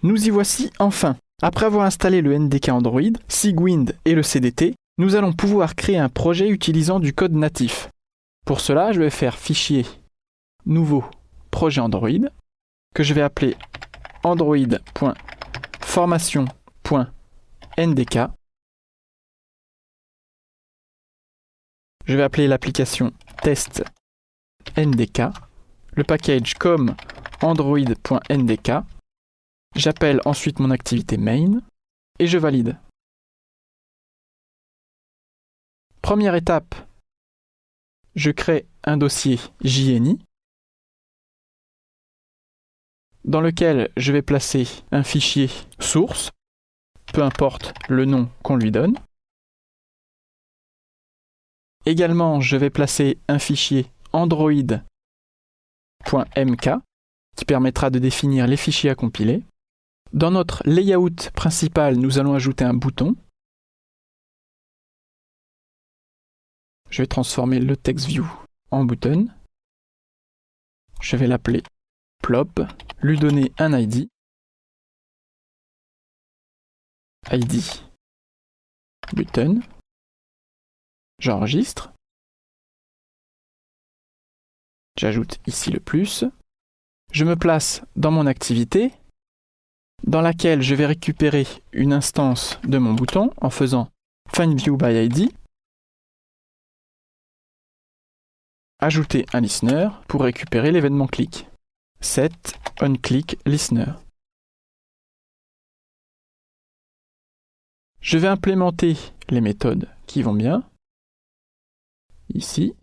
Nous y voici enfin. Après avoir installé le NDK Android, Sigwind et le CDT, nous allons pouvoir créer un projet utilisant du code natif. Pour cela, je vais faire fichier nouveau projet Android que je vais appeler android.formation.ndk. Je vais appeler l'application test ndk, le package comme android.ndk. J'appelle ensuite mon activité main et je valide. Première étape, je crée un dossier JNI dans lequel je vais placer un fichier source, peu importe le nom qu'on lui donne. Également, je vais placer un fichier android.mk qui permettra de définir les fichiers à compiler. Dans notre layout principal, nous allons ajouter un bouton. Je vais transformer le TextView en button. Je vais l'appeler plop, lui donner un ID. ID button. J'enregistre. J'ajoute ici le plus. Je me place dans mon activité dans laquelle je vais récupérer une instance de mon bouton en faisant findViewById. Ajouter un listener pour récupérer l'événement click. Set onClickListener. Je vais implémenter les méthodes qui vont bien. Ici.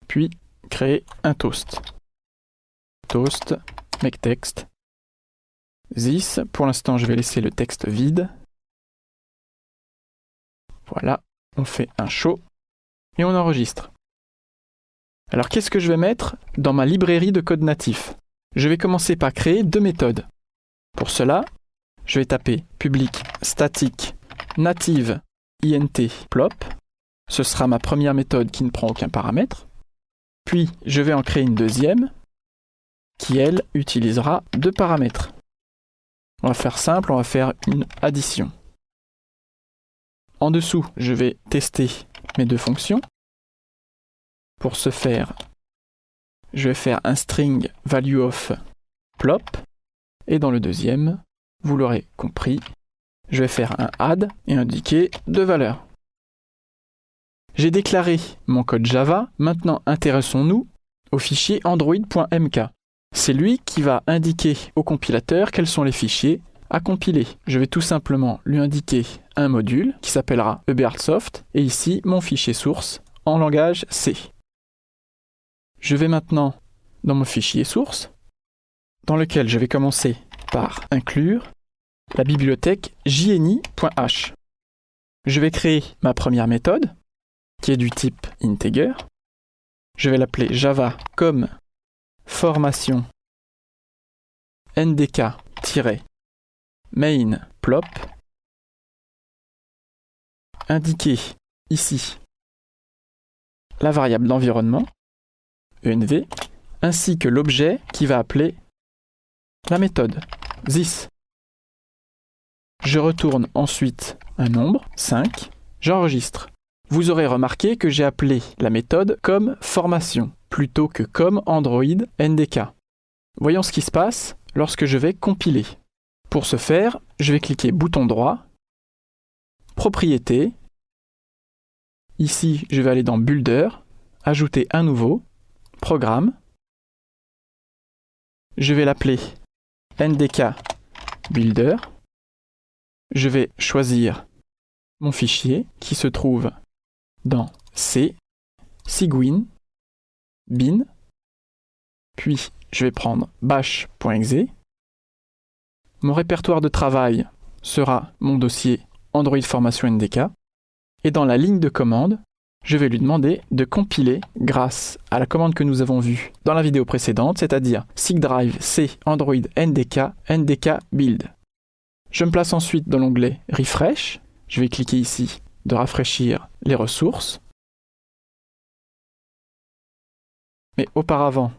Puis créer un toast. Toast, make text. This, pour l'instant je vais laisser le texte vide. Voilà, on fait un show et on enregistre. Alors qu'est-ce que je vais mettre dans ma librairie de code natif? Je vais commencer par créer deux méthodes. Pour cela, je vais taper public static native int plop. Ce sera ma première méthode qui ne prend aucun paramètre. Puis je vais en créer une deuxième qui, elle, utilisera deux paramètres. On va faire simple, on va faire une addition. En dessous, je vais tester mes deux fonctions. Pour ce faire, je vais faire un string value of plop. Et dans le deuxième, vous l'aurez compris, je vais faire un add et indiquer deux valeurs. J'ai déclaré mon code Java. Maintenant, intéressons-nous au fichier android.mk. C'est lui qui va indiquer au compilateur quels sont les fichiers à compiler. Je vais tout simplement lui indiquer un module qui s'appellera ebertsoft et ici mon fichier source en langage C. Je vais maintenant dans mon fichier source dans lequel je vais commencer par inclure la bibliothèque jni.h. Je vais créer ma première méthode qui est du type integer. Je vais l'appeler java comme formation ndk-main plop. Indiquer ici la variable d'environnement env ainsi que l'objet qui va appeler la méthode this. Je retourne ensuite un nombre 5, j'enregistre. Vous aurez remarqué que j'ai appelé la méthode comme formation plutôt que comme Android NDK. Voyons ce qui se passe lorsque je vais compiler. Pour ce faire, je vais cliquer bouton droit, propriétés. Ici, je vais aller dans Builder, ajouter un nouveau, programme. Je vais l'appeler NDK Builder. Je vais choisir mon fichier qui se trouve dans C, Sigwin, bin, puis je vais prendre bash.exe. Mon répertoire de travail sera mon dossier Android Formation NDK. Et dans la ligne de commande, je vais lui demander de compiler grâce à la commande que nous avons vue dans la vidéo précédente, c'est-à-dire sigdrive c android ndk build. Je me place ensuite dans l'onglet Refresh. Je vais cliquer ici de rafraîchir les ressources. Mais auparavant,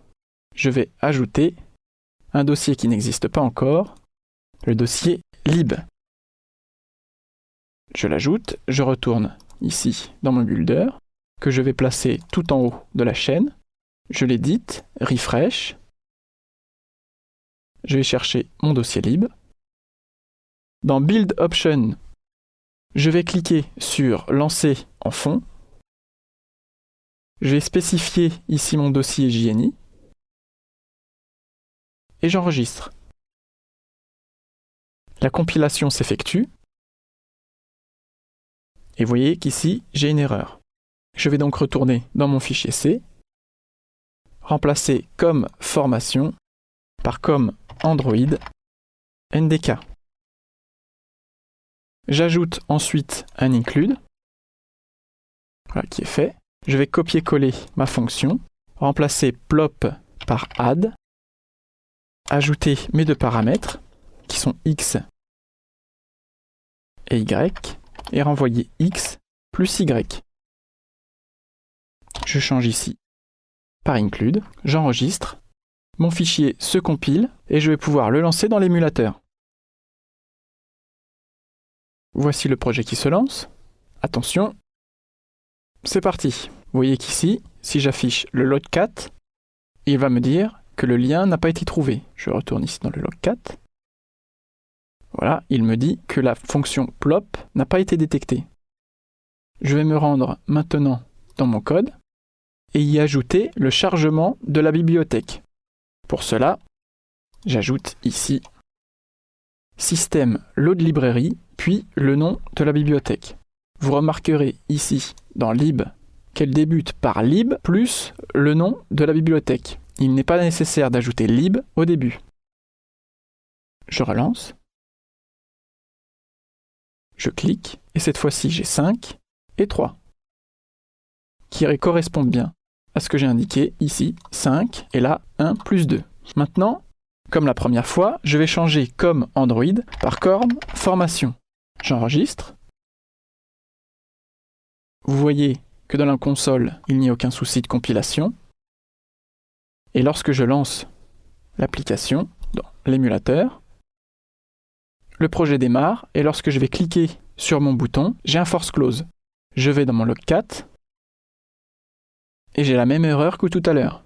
je vais ajouter un dossier qui n'existe pas encore, le dossier lib. Je l'ajoute, je retourne ici dans mon builder, que je vais placer tout en haut de la chaîne. Je l'édite, refresh. Je vais chercher mon dossier lib. Dans Build Option, je vais cliquer sur Lancer en fond. Je vais spécifier ici mon dossier JNI. Et j'enregistre. La compilation s'effectue. Et vous voyez qu'ici, j'ai une erreur. Je vais donc retourner dans mon fichier C, remplacer comme formation par comme Android NDK. J'ajoute ensuite un include, voilà qui est fait. Je vais copier-coller ma fonction, remplacer plop par add, ajouter mes deux paramètres qui sont x et y et renvoyer x plus y. Je change ici par include, j'enregistre, mon fichier se compile et je vais pouvoir le lancer dans l'émulateur. Voici le projet qui se lance. Attention, c'est parti. Vous voyez qu'ici, si j'affiche le logcat, il va me dire que le lien n'a pas été trouvé. Je retourne ici dans le logcat. Voilà, il me dit que la fonction plop n'a pas été détectée. Je vais me rendre maintenant dans mon code et y ajouter le chargement de la bibliothèque. Pour cela, j'ajoute ici système load librairie, puis le nom de la bibliothèque. Vous remarquerez ici, dans lib, qu'elle débute par lib plus le nom de la bibliothèque. Il n'est pas nécessaire d'ajouter lib au début. Je relance. Je clique, et cette fois-ci j'ai 5 et 3, qui correspondent bien à ce que j'ai indiqué ici, 5, et là 1 plus 2. Maintenant, comme la première fois, je vais changer comme Android par comme formation. J'enregistre. Vous voyez que dans la console, il n'y a aucun souci de compilation. Et lorsque je lance l'application dans l'émulateur, le projet démarre et lorsque je vais cliquer sur mon bouton, j'ai un force close. Je vais dans mon logcat et j'ai la même erreur que tout à l'heure.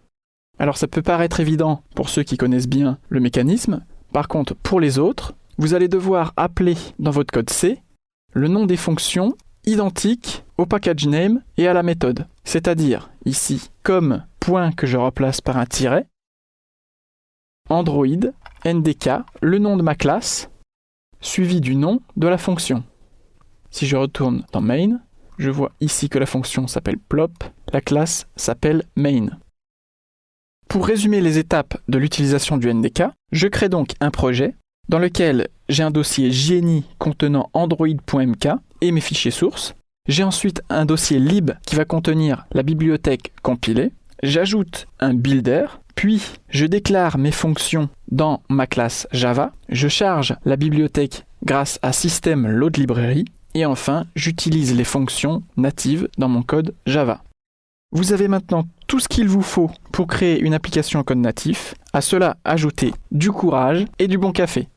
Alors ça peut paraître évident pour ceux qui connaissent bien le mécanisme. Par contre, pour les autres, vous allez devoir appeler dans votre code C le nom des fonctions identiques au package name et à la méthode. C'est-à-dire ici, comme point que je remplace par un tiret, Android, NDK, le nom de ma classe, suivi du nom de la fonction. Si je retourne dans main, je vois ici que la fonction s'appelle plop, la classe s'appelle main. Pour résumer les étapes de l'utilisation du NDK, je crée donc un projet dans lequel j'ai un dossier JNI contenant android.mk et mes fichiers sources. J'ai ensuite un dossier lib qui va contenir la bibliothèque compilée. J'ajoute un builder, puis je déclare mes fonctions dans ma classe Java. Je charge la bibliothèque grâce à système load librairie. Et enfin, j'utilise les fonctions natives dans mon code Java. Vous avez maintenant tout ce qu'il vous faut pour créer une application en code natif. À cela, ajoutez du courage et du bon café.